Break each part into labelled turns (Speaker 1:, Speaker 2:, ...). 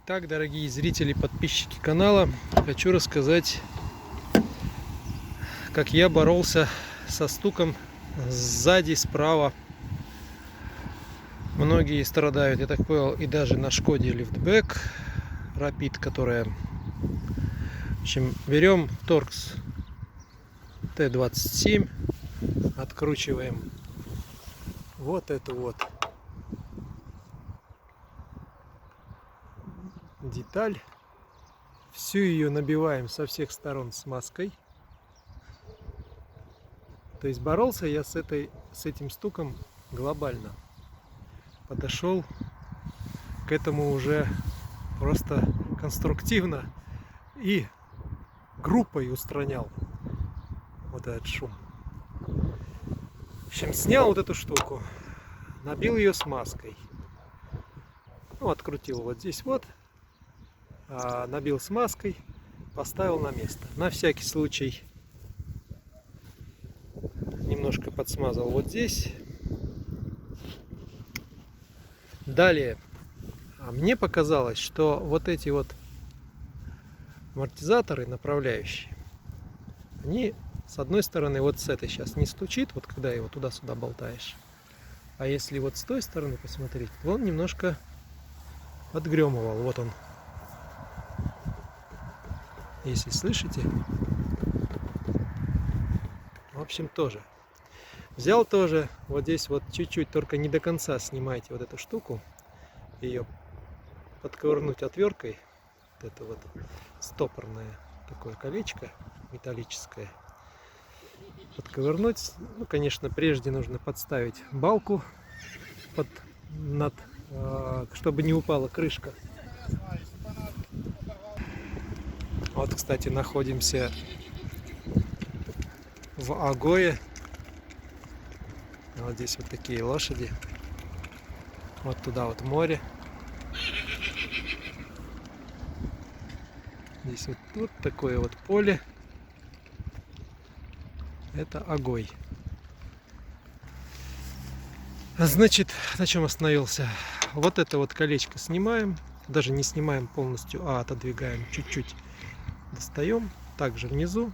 Speaker 1: Итак, дорогие зрители, подписчики канала, хочу рассказать, как я боролся со стуком сзади, справа. Многие страдают, я так понял, и даже на Шкоде лифтбэк Rapid, которая... В общем, берем Торкс Т-27, откручиваем вот эту вот деталь, всю ее набиваем со всех сторон смазкой. То есть боролся я с этим стуком глобально. Подошел к этому уже просто конструктивно и группой устранял вот этот шум. В общем, снял вот эту штуку, набил ее смазкой. Ну, открутил вот здесь вот, набил смазкой, поставил на место. На всякий случай немножко подсмазал вот здесь. Далее, мне показалось, что вот эти вот амортизаторы направляющие, они с одной стороны вот с этой сейчас не стучит, вот когда его туда-сюда болтаешь. А если вот с той стороны посмотреть, то он немножко подгремывал. Вот он. Если слышите. В общем, тоже. Взял тоже вот здесь вот чуть-чуть, только не до конца снимайте вот эту штуку. Ее подковырнуть отверткой. Вот это вот стопорное такое колечко металлическое. Подковырнуть. Ну, конечно, прежде нужно подставить балку чтобы не упала крышка. Вот, кстати, находимся в Агое. Вот здесь вот такие лошади. Вот туда вот море. Здесь вот тут такое вот поле. Это Агой. Значит, на чем остановился? Вот это вот колечко снимаем. Даже не снимаем полностью, а отодвигаем чуть-чуть. Достаем. Также внизу.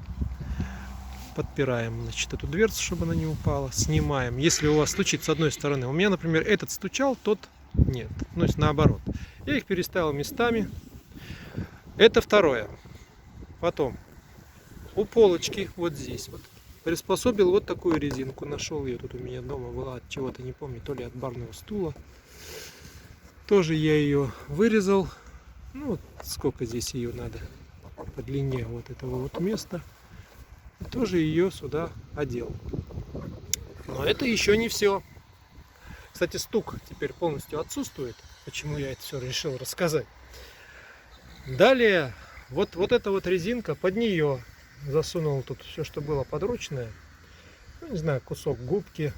Speaker 1: Подпираем, значит, эту дверцу, чтобы она не упала. Снимаем. Если у вас стучит с одной стороны. У меня, например, этот стучал, тот нет. Ну, есть наоборот. Я их переставил местами. Это второе. Потом у полочки вот здесь вот приспособил вот такую резинку. Нашел ее, тут у меня дома была от чего-то, не помню, то ли от барного стула. Тоже я ее вырезал. Ну, вот сколько здесь ее надо по длине вот этого вот места. И тоже ее сюда одел. Но это еще не все. Кстати, стук теперь полностью отсутствует. Почему я это все решил рассказать. Далее, вот эта вот резинка, под нее засунул тут все, что было подручное. Ну, не знаю, кусок губки.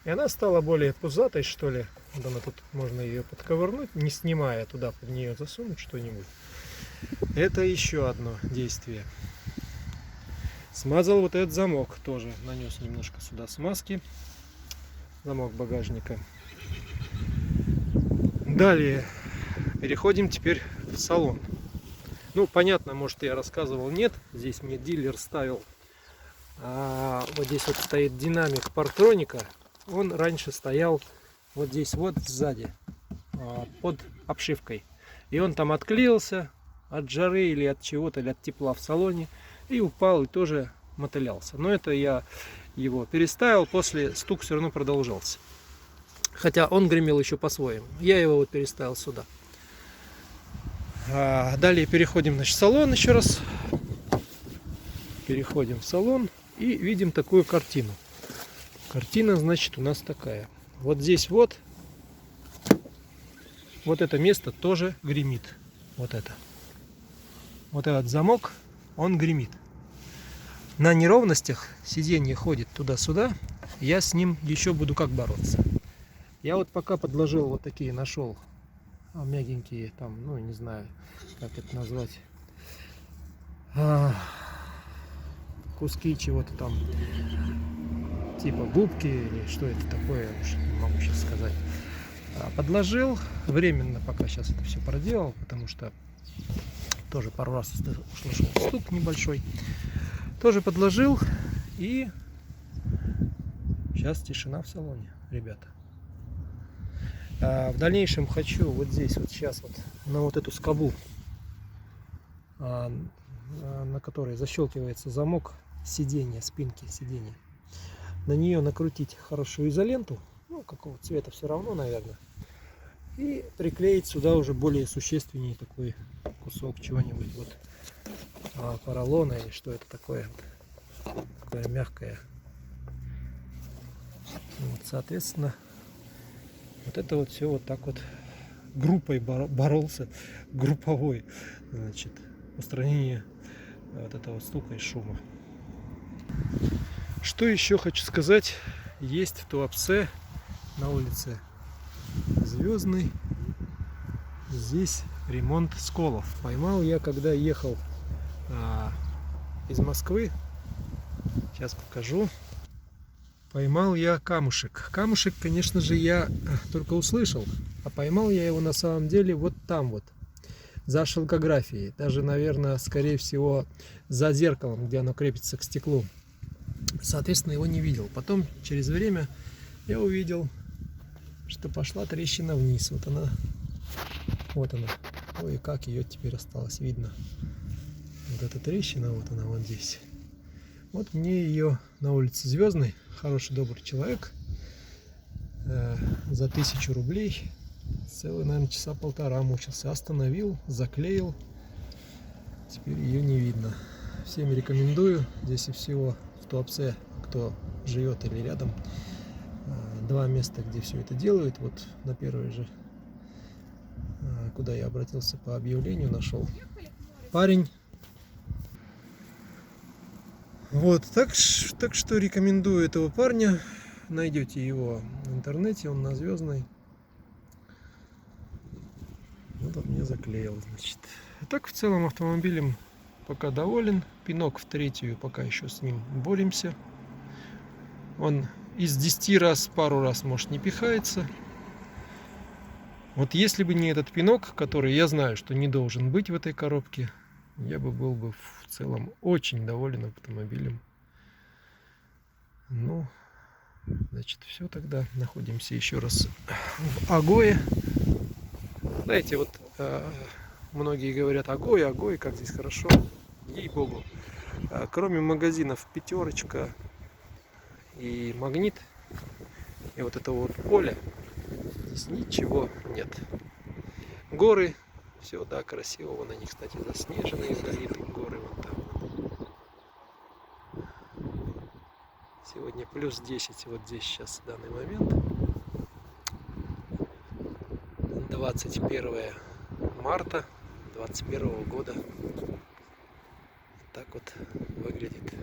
Speaker 1: И она стала более пузатой, что ли. Вот она тут, можно ее подковырнуть, не снимая, туда под нее засунуть что-нибудь. Это еще одно действие. Смазал вот этот замок тоже. Нанес немножко сюда смазки. Замок багажника. Далее переходим теперь в салон. Ну, понятно, может, я рассказывал, нет. Здесь мне дилер ставил. Вот здесь вот стоит динамик Партроника. Он раньше стоял вот здесь вот сзади, под обшивкой. И он там отклеился от жары или от чего-то, или от тепла в салоне. И упал, и тоже мотылялся. Но это я его переставил, после стук все равно продолжался. Хотя он гремел еще по-своему. Я его вот переставил сюда. Далее переходим, значит, в салон еще раз. Переходим в салон и видим такую картину. Картина, значит, у нас такая. Вот здесь вот это место тоже гремит. Вот это. Вот этот замок, он гремит. На неровностях сиденье ходит туда-сюда. Я с ним еще буду как бороться. Я вот пока подложил вот такие, нашел мягенькие там, ну не знаю, как это назвать, куски чего-то там, типа губки или что это такое, уж не могу сейчас сказать. Подложил временно, пока сейчас это все проделал, потому что тоже пару раз услышал стук небольшой. Тоже подложил, и сейчас тишина в салоне, ребята. В дальнейшем хочу вот здесь вот сейчас вот на вот эту скобу, на которой защелкивается замок сиденья, спинки сиденья, на нее накрутить хорошую изоленту, ну какого цвета все равно, наверное, и приклеить сюда уже более существенней такой кусок чего-нибудь, вот поролона или что это такое, такое мягкое. Вот, соответственно, вот это вот все вот так вот группой боролся, групповой, значит, устранение вот этого стука и шума. Что еще хочу сказать, есть в Туапсе на улице Звездный здесь ремонт сколов. Поймал я, когда ехал из Москвы, сейчас покажу. Поймал я камушек. Камушек, конечно же, я только услышал, а поймал я его на самом деле вот там вот, за шелкографией. Даже, наверное, скорее всего, за зеркалом, где оно крепится к стеклу. Соответственно, его не видел. Потом, через время, я увидел, что пошла трещина вниз. Вот она. Вот она. Ой, как ее теперь осталось видно. Вот эта трещина, вот она вот здесь. Вот мне ее на улице Звездной, хороший добрый человек, за 1000 рублей, целый, наверное, часа полтора мучился, остановил, заклеил. Теперь ее не видно. Всем рекомендую. Здесь и всего в Туапсе, кто живет или рядом, 2 места, где все это делают. Вот на первое же, куда я обратился по объявлению, нашел парень. Вот, так что рекомендую этого парня. Найдете его в интернете, он на Звездной. Вот он мне заклеил, значит. А так, в целом, автомобилем пока доволен. Пинок в третью, пока еще с ним боремся. Он из 10 раз, пару раз, может, не пихается. Вот если бы не этот пинок, который я знаю, что не должен быть в этой коробке, я бы был бы в целом очень доволен автомобилем. Ну, значит, все тогда. Находимся еще раз в Агое. Знаете, вот многие говорят: Агой, как здесь хорошо. Ей-богу. Кроме магазинов Пятерочка и Магнит, и вот этого вот поля, здесь ничего нет. Горы, все, да, красиво. Вон они, кстати, заснеженные, залиты горы вон там. Сегодня плюс 10 вот здесь сейчас в данный момент. 21 марта 2021 года. Так вот выглядит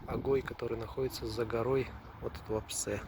Speaker 1: Агой, который находится за горой от Туапсе.